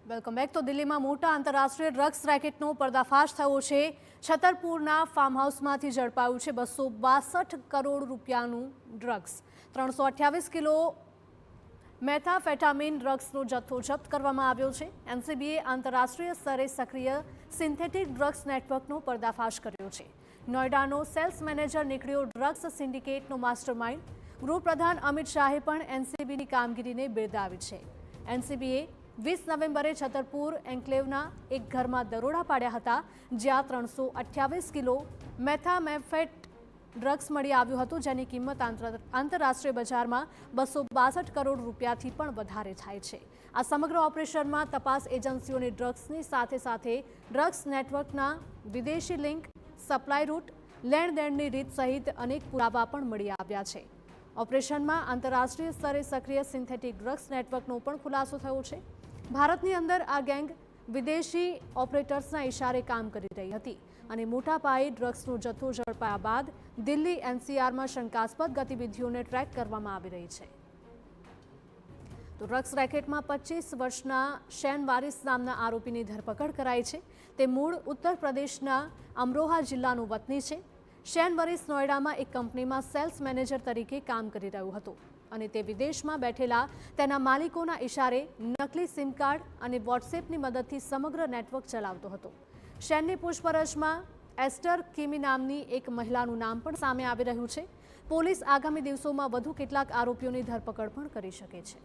Welcome back. તો દિલ્હીમાં મોટા આંતરરાષ્ટ્રીય ડ્રગ્સ રેકેટનો પર્દાફાશ થયો છે। છતરપુરના ફાર્મ હાઉસમાંથી ઝડપાયું છે 262 કરોડ રૂપિયાનું ડ્રગ્સ। 328 કિલો મેથાફેટામીન ડ્રગ્સનો જથ્થો જપ્ત કરવામાં આવ્યો છે। એનસીબીએ આંતરરાષ્ટ્રીય સ્તરે સક્રિય સિન્થેટિક ડ્રગ્સ નેટવર્કનો પર્દાફાશ કર્યો છે। નોઈડાનો સેલ્સ મેનેજર નીકળ્યો ડ્રગ્સ સિન્ડિકેટનો માસ્ટરમાઇન્ડ। ગૃહપ્રધાન અમિત શાહે પણ એનસીબીની કામગીરીને બિરદાવી છે। એનસીબીએ 20 નવેમ્બરે છતરપુર એન્ક્લેવના એક ઘરમાં દરોડા પાડ્યા હતા, જ્યાં 328 કિલો મેથામેફેટ ડ્રગ્સ મળી આવ્યું હતું, જેની કિંમત આંતરરાષ્ટ્રીય બજારમાં 262 કરોડ રૂપિયાથી પણ વધારે થાય છે। આ સમગ્ર ઓપરેશનમાં તપાસ એજન્સીઓને ડ્રગ્સની સાથે સાથે ડ્રગ્સ નેટવર્કના વિદેશી લિંક, સપ્લાય રૂટ, લેણદેણની રીત સહિત અનેક પુરાવા પણ મળી આવ્યા છે। ઓપરેશનમાં આંતરરાષ્ટ્રીય સ્તરે સક્રિય સિન્થેટિક ડ્રગ્સ નેટવર્કનો પણ ખુલાસો થયો છે। ભારતની અંદર આ ગેંગ વિદેશી ઓપરેટર્સના ઇશારે કામ કરી રહી હતી અને મોટા પાયે ડ્રગ્સનો જથ્થો ઝડપાયા બાદ દિલ્હી એનસીઆરમાં શંકાસ્પદ ગતિવિધિઓને ટ્રેક કરવામાં આવી રહી છે। તો ડ્રગ્સ રેકેટમાં 25 વર્ષના શેન વારિસ નામના આરોપીની ધરપકડ કરાઈ છે। તે મૂળ ઉત્તર પ્રદેશના અમરોહા જિલ્લાનો વતની છે। શેન વારિસ નોઈડામાં એક કંપનીમાં સેલ્સ મેનેજર તરીકે કામ કરી રહ્યો હતો અને તે વિદેશમાં બેઠેલા તેના માલિકોના ઇશારે નકલી સિમ કાર્ડ અને વોટ્સએપની મદદથી સમગ્ર નેટવર્ક ચલાવતો હતો। શેનની પૂછપરછમાં એસ્ટર કિમી નામની એક મહિલાનું નામ પણ સામે આવી રહ્યું છે। પોલીસ આગામી દિવસોમાં વધુ કેટલાક આરોપીઓની ધરપકડ પણ કરી શકે છે।